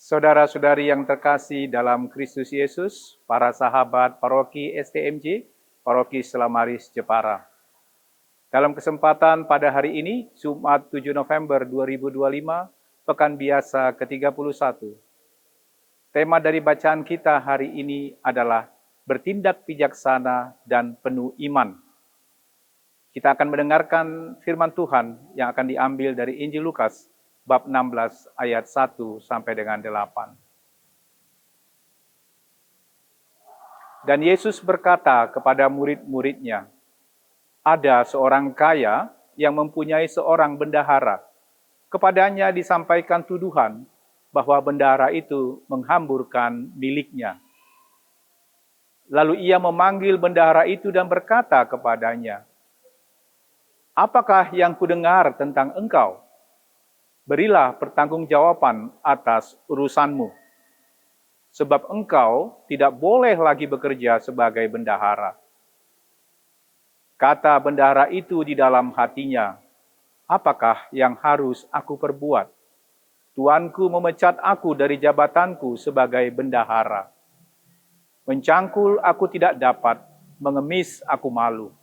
Saudara-saudari yang terkasih dalam Kristus Yesus, para sahabat paroki STMJ, paroki Selamaris Jepara. Dalam kesempatan pada hari ini, Jumat 7 November 2025, Pekan Biasa ke-31. Tema dari bacaan kita hari ini adalah bertindak bijaksana dan penuh iman. Kita akan mendengarkan firman Tuhan yang akan diambil dari Injil Lukas, bab 16 ayat 1 sampai dengan 8. Dan Yesus berkata kepada murid-muridnya, ada seorang kaya yang mempunyai seorang bendahara. Kepadanya disampaikan tuduhan bahwa bendahara itu menghamburkan miliknya. Lalu ia memanggil bendahara itu dan berkata kepadanya, apakah yang kudengar tentang engkau? Berilah pertanggungjawaban atas urusanmu. Sebab engkau tidak boleh lagi bekerja sebagai bendahara. Kata bendahara itu di dalam hatinya, apakah yang harus aku perbuat? Tuanku memecat aku dari jabatanku sebagai bendahara. Mencangkul aku tidak dapat, mengemis aku malu.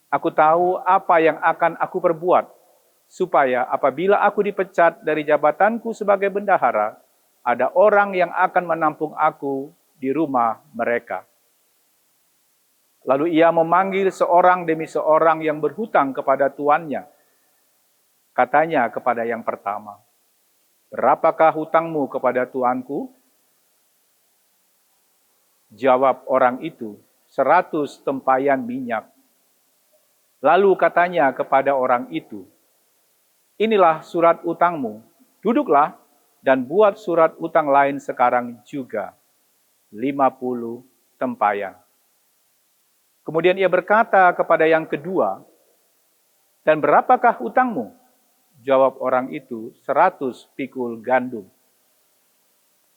Aku tahu apa yang akan aku perbuat, supaya apabila aku dipecat dari jabatanku sebagai bendahara, ada orang yang akan menampung aku di rumah mereka. Lalu ia memanggil seorang demi seorang yang berhutang kepada tuannya. Katanya kepada yang pertama, berapakah hutangmu kepada tuanku? Jawab orang itu, 100 tempayan minyak. Lalu katanya kepada orang itu, inilah surat utangmu, duduklah dan buat surat utang lain sekarang juga, 50 tempayan. Kemudian ia berkata kepada yang kedua, dan berapakah utangmu? Jawab orang itu, 100 pikul gandum.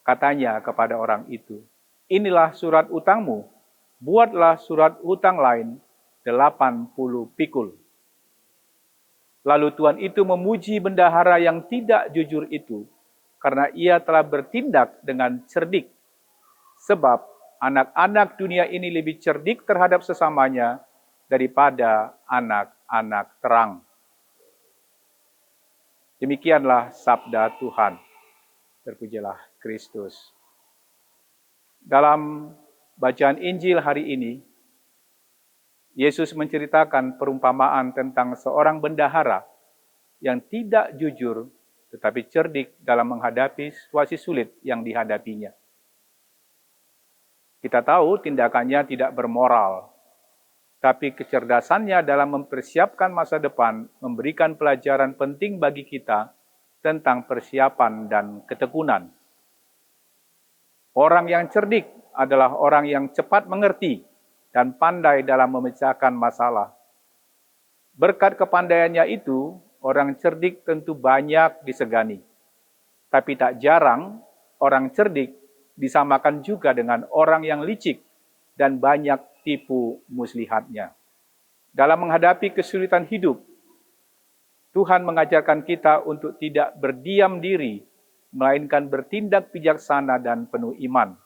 Katanya kepada orang itu, inilah surat utangmu, buatlah surat utang lain, 80 pikul. Lalu Tuan itu memuji bendahara yang tidak jujur itu, karena ia telah bertindak dengan cerdik. Sebab anak-anak dunia ini lebih cerdik terhadap sesamanya daripada anak-anak terang. Demikianlah sabda Tuhan. Terpujilah Kristus. Dalam bacaan Injil hari ini, Yesus menceritakan perumpamaan tentang seorang bendahara yang tidak jujur tetapi cerdik dalam menghadapi situasi sulit yang dihadapinya. Kita tahu tindakannya tidak bermoral, tapi kecerdasannya dalam mempersiapkan masa depan memberikan pelajaran penting bagi kita tentang persiapan dan ketekunan. Orang yang cerdik adalah orang yang cepat mengerti dan pandai dalam memecahkan masalah. Berkat kepandaiannya itu, orang cerdik tentu banyak disegani. Tapi tak jarang, orang cerdik disamakan juga dengan orang yang licik dan banyak tipu muslihatnya. Dalam menghadapi kesulitan hidup, Tuhan mengajarkan kita untuk tidak berdiam diri, melainkan bertindak bijaksana dan penuh iman.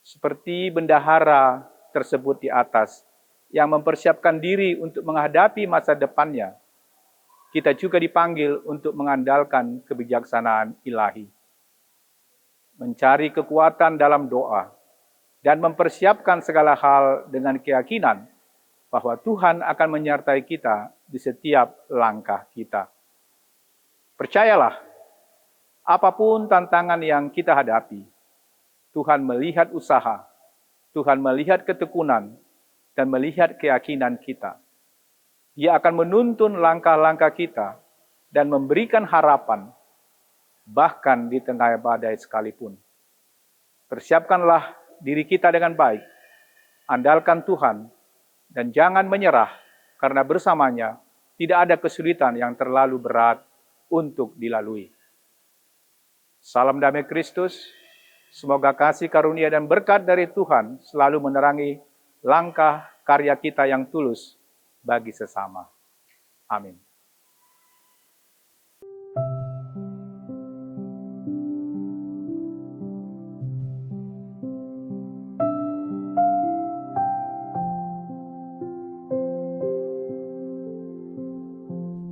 Seperti bendahara tersebut di atas, yang mempersiapkan diri untuk menghadapi masa depannya, kita juga dipanggil untuk mengandalkan kebijaksanaan ilahi. Mencari kekuatan dalam doa, dan mempersiapkan segala hal dengan keyakinan bahwa Tuhan akan menyertai kita di setiap langkah kita. Percayalah, apapun tantangan yang kita hadapi, Tuhan melihat usaha, Tuhan melihat ketekunan, dan melihat keyakinan kita. Dia akan menuntun langkah-langkah kita dan memberikan harapan, bahkan di tengah badai sekalipun. Persiapkanlah diri kita dengan baik, andalkan Tuhan, dan jangan menyerah, karena bersamanya tidak ada kesulitan yang terlalu berat untuk dilalui. Salam damai Kristus. Semoga kasih karunia dan berkat dari Tuhan selalu menerangi langkah karya kita yang tulus bagi sesama. Amin.